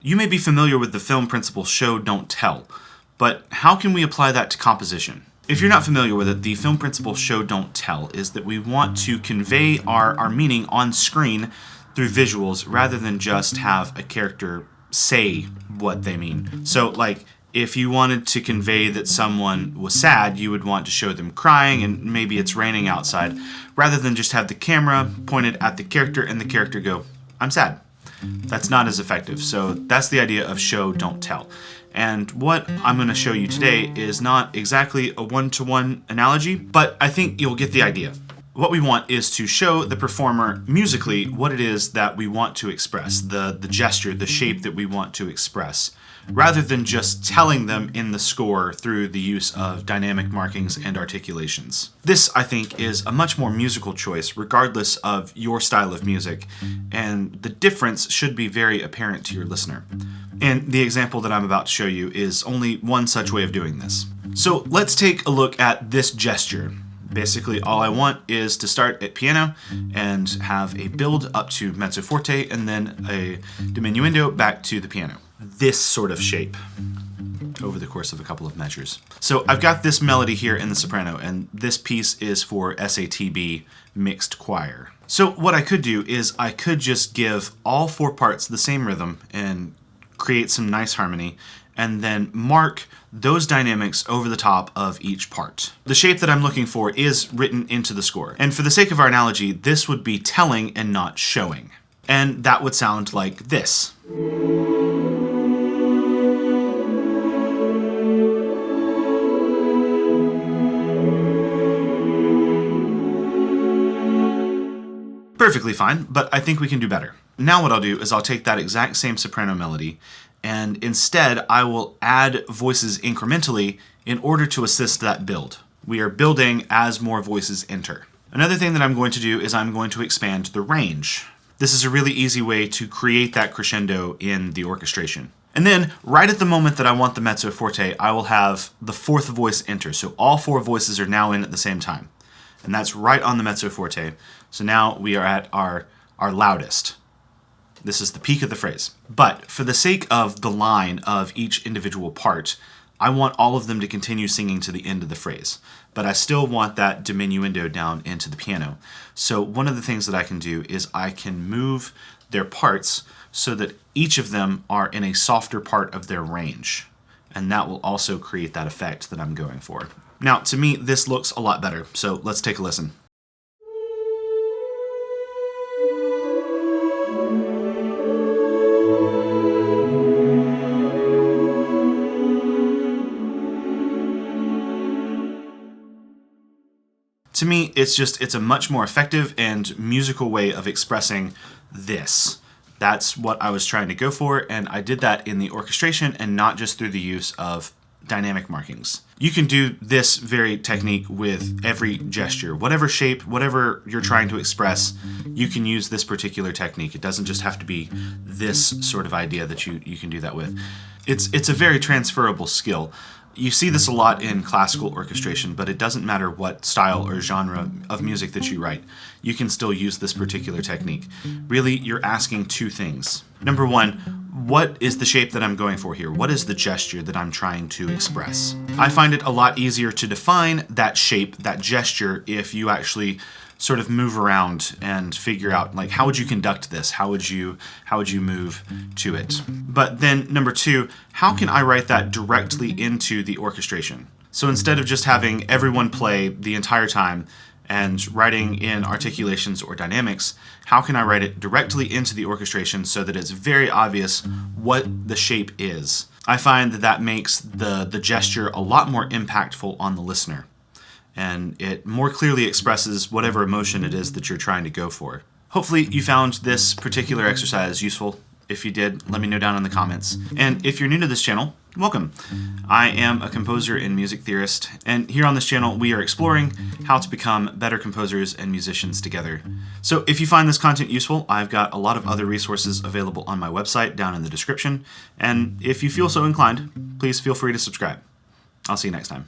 You may be familiar with the film principle show, don't tell, but how can we apply that to composition? If you're not familiar with it, the film principle show, don't tell is that we want to convey our meaning on screen through visuals rather than just have a character say what they mean. So, like, if you wanted to convey that someone was sad, you would want to show them crying and maybe it's raining outside, rather than just have the camera pointed at the character and the character go, "I'm sad." That's not as effective. So that's the idea of show, don't tell. And what I'm going to show you today is not exactly a one-to-one analogy, but I think you'll get the idea. What we want is to show the performer musically what it is that we want to express, the gesture, the shape that we want to express, rather than just telling them in the score through the use of dynamic markings and articulations. This, I think, is a much more musical choice regardless of your style of music, and the difference should be very apparent to your listener. And the example that I'm about to show you is only one such way of doing this. So let's take a look at this gesture. Basically, all I want is to start at piano and have a build up to mezzo forte and then a diminuendo back to the piano. This sort of shape over the course of a couple of measures. So I've got this melody here in the soprano, and this piece is for SATB mixed choir. So what I could do is I could just give all four parts the same rhythm and create some nice harmony, and then mark those dynamics over the top of each part. The shape that I'm looking for is written into the score. And for the sake of our analogy, this would be telling and not showing. And that would sound like this. Perfectly fine, but I think we can do better. Now what I'll do is I'll take that exact same soprano melody, and instead I will add voices incrementally in order to assist that build. We are building as more voices enter. Another thing that I'm going to do is I'm going to expand the range. This is a really easy way to create that crescendo in the orchestration. And then, right at the moment that I want the mezzo forte, I will have the fourth voice enter. So all four voices are now in at the same time. And that's right on the mezzo forte. So now we are at our loudest. This is the peak of the phrase. But for the sake of the line of each individual part, I want all of them to continue singing to the end of the phrase. But I still want that diminuendo down into the piano. So one of the things that I can do is I can move their parts so that each of them are in a softer part of their range. And that will also create that effect that I'm going for. Now, to me, this looks a lot better. So let's take a listen. To me, it's a much more effective and musical way of expressing this. That's what I was trying to go for, and I did that in the orchestration and not just through the use of dynamic markings. You can do this very technique with every gesture. Whatever shape, whatever you're trying to express, you can use this particular technique. It doesn't just have to be this sort of idea that you can do that with. It's a very transferable skill. You see this a lot in classical orchestration, but it doesn't matter what style or genre of music that you write. You can still use this particular technique. Really, you're asking two things. Number one, what is the shape that I'm going for here? What is the gesture that I'm trying to express? I find it a lot easier to define that shape, that gesture, if you actually sort of move around and figure out, like, how would you conduct this? How would you move to it? But then number two, how can I write that directly into the orchestration? So instead of just having everyone play the entire time and writing in articulations or dynamics, how can I write it directly into the orchestration so that it's very obvious what the shape is? I find that makes the gesture a lot more impactful on the listener, and it more clearly expresses whatever emotion it is that you're trying to go for. Hopefully you found this particular exercise useful. If you did, let me know down in the comments. And if you're new to this channel, welcome. I am a composer and music theorist, and here on this channel we are exploring how to become better composers and musicians together. So if you find this content useful, I've got a lot of other resources available on my website down in the description, and if you feel so inclined, please feel free to subscribe. I'll see you next time.